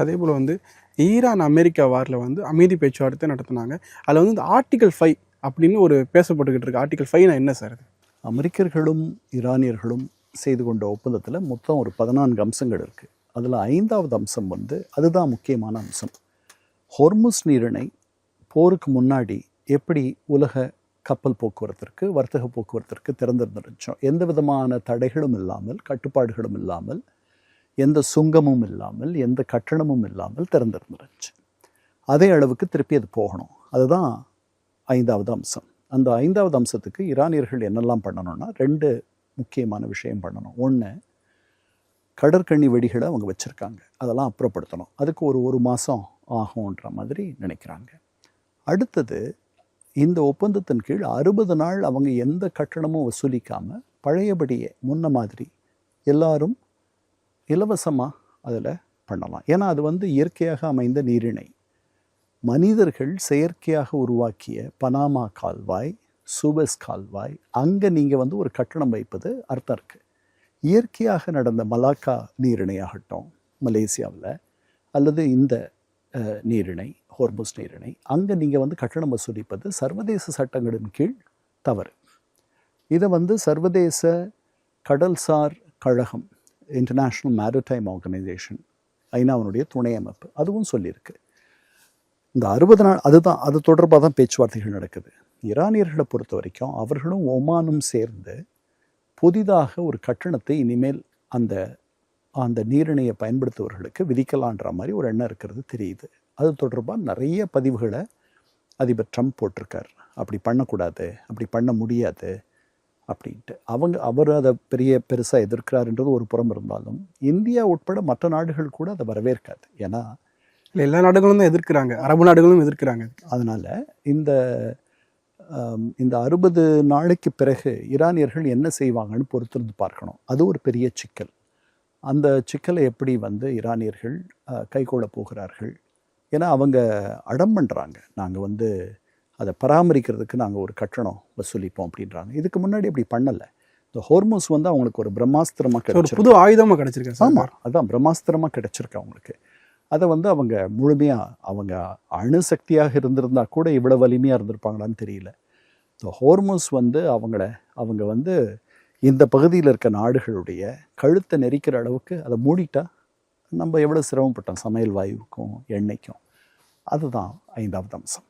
அதே போல் வந்து Iran America வாரில் வந்து அமைதி பேச்சுவார்த்தை நடத்தினாங்க. அதில் வந்து இந்த ஆர்டிகல் 5 அப்படின்னு ஒரு பேசப்பட்டுக்கிட்டு இருக்கு. ஆர்டிகல் 5 என்ன சார் அது? அமெரிக்கர்களும் ஈரானியர்களும் செய்து கொண்ட ஒப்பந்தத்தில் மொத்தம் ஒரு 14 அம்சங்கள் இருக்குது. அதில் 5வது அம்சம் வந்து அதுதான் முக்கியமான அம்சம். ஹொர்முஸ் நீரிணை போருக்கு முன்னாடி எப்படி உலக கப்பல் போக்குவரத்திற்கு, வர்த்தக போக்குவரத்திற்கு திறந்திருந்துச்சோம், எந்த விதமான தடைகளும் இல்லாமல், கட்டுப்பாடுகளும் இல்லாமல், எந்த சுங்கமும் இல்லாமல், எந்த கட்டணமும் இல்லாமல் திறந்திருந்துருச்சு. அதே அளவுக்கு திருப்பி அது போகணும். அதுதான் 5வது அம்சம். அந்த 5வது அம்சத்துக்கு ஈரானியர்கள் என்னெல்லாம் பண்ணணும்னா 2 முக்கியமான விஷயம் பண்ணணும். ஒன்று, கடற்கண்ணி வெடிகளை அவங்க வச்சுருக்காங்க, அதெல்லாம் அப்புறப்படுத்தணும். அதுக்கு ஒரு மாதம் ஆகும்ன்ற மாதிரி நினைக்கிறாங்க. அடுத்தது, இந்த ஒப்பந்தத்தின் கீழ் 60 நாள் அவங்க எந்த கட்டணமும் வசூலிக்காமல் பழையபடியே முன்ன மாதிரி எல்லாரும் இலவசமாக அதில் பண்ணலாம். ஏன்னா அது வந்து இயற்கையாக அமைந்த நீரிணை. மனிதர்கள் செயற்கையாக உருவாக்கிய பனாமா கால்வாய், சூவஸ் கால்வாய், அங்கே நீங்கள் வந்து ஒரு கட்டணம் வைப்பது அர்த்தம் இருக்குது. இயற்கையாக நடந்த மலாக்கா நீரிணையாகட்டும் மலேசியாவில், அல்லது இந்த நீரிணை ஹோர்முஸ் நீரிணை, அங்கே நீங்கள் வந்து கட்டணம் வசூலிப்பது சர்வதேச சட்டங்களின் கீழ் தவறு. இதை வந்து சர்வதேச கடல்சார் கழகம், இன்டர்நேஷ்னல் மேரிடைம் ஆர்கனைசேஷன், ஐநாவினுடைய துணை அமைப்பு, அதுவும் சொல்லியிருக்கு. இந்த 60 நாள் அதுதான், அது தொடர்பாக தான் பேச்சுவார்த்தைகள் நடக்குது. ஈரானியர்களை பொறுத்த வரைக்கும் அவர்களும் ஒமானும் சேர்ந்து புதிதாக ஒரு கட்டணத்தை இனிமேல் அந்த அந்த நீரிணையை பயன்படுத்துவர்களுக்கு விதிக்கலான்ற மாதிரி ஒரு எண்ணம் இருக்கிறது தெரியுது. அது தொடர்பாக நிறைய பதிவுகளை அதிபர் ட்ரம்ப் போட்டிருக்கார். அப்படி பண்ணக்கூடாது, அப்படி பண்ண முடியாது அப்படின்ட்டு. அவர் அதை பெருசாக எதிர்க்கிறாருன்றது ஒரு புறம் இருந்தாலும், இந்தியா உட்பட மற்ற நாடுகள் கூட அதை வரவேற்காது. ஏன்னா எல்லா நாடுகளும் தான் எதிர்க்கிறாங்க, அரபு நாடுகளும் எதிர்க்கிறாங்க. அதனால் இந்த 60 நாளைக்கு பிறகு ஈரானியர்கள் என்ன செய்வாங்கன்னு பொறுத்திருந்து பார்க்கணும். அது ஒரு பெரிய சிக்கல். அந்த சிக்கலை எப்படி வந்து ஈரானியர்கள் கைக்கொள்ள போகிறார்கள்? ஏன்னா அவங்க அடம் பண்ணுறாங்க, நாங்கள் வந்து அதை பராமரிக்கிறதுக்கு நாங்கள் ஒரு கட்டணம் வசூலிப்போம் அப்படின்றாங்க. இதுக்கு முன்னாடி அப்படி பண்ணலை. இந்த ஹோர்முஸ் வந்து அவங்களுக்கு ஒரு பிரம்மாஸ்திரமாக கிடைச்சிருக்கு, புது ஆயுதமாக கிடச்சிருக்கு. ஆமாம், அதுதான் பிரம்மாஸ்திரமாக கிடைச்சிருக்கு அவங்களுக்கு. அதை வந்து அவங்க முழுமையாக, அவங்க அணுசக்தியாக இருந்திருந்தால் கூட இவ்வளோ வலிமையாக இருந்திருப்பாங்களான்னு தெரியல. இந்த ஹோர்முஸ் வந்து அவங்க வந்து இந்த பகுதியில் இருக்க நாடுகளுடைய கழுத்தை நெரிக்கிற அளவுக்கு அதை மூடிட்டா நம்ம எவ்வளோ சிரமப்பட்டோம் சமையல் வாயுவுக்கும் எண்ணெய்க்கும். அதுதான் 5வது அம்சம்.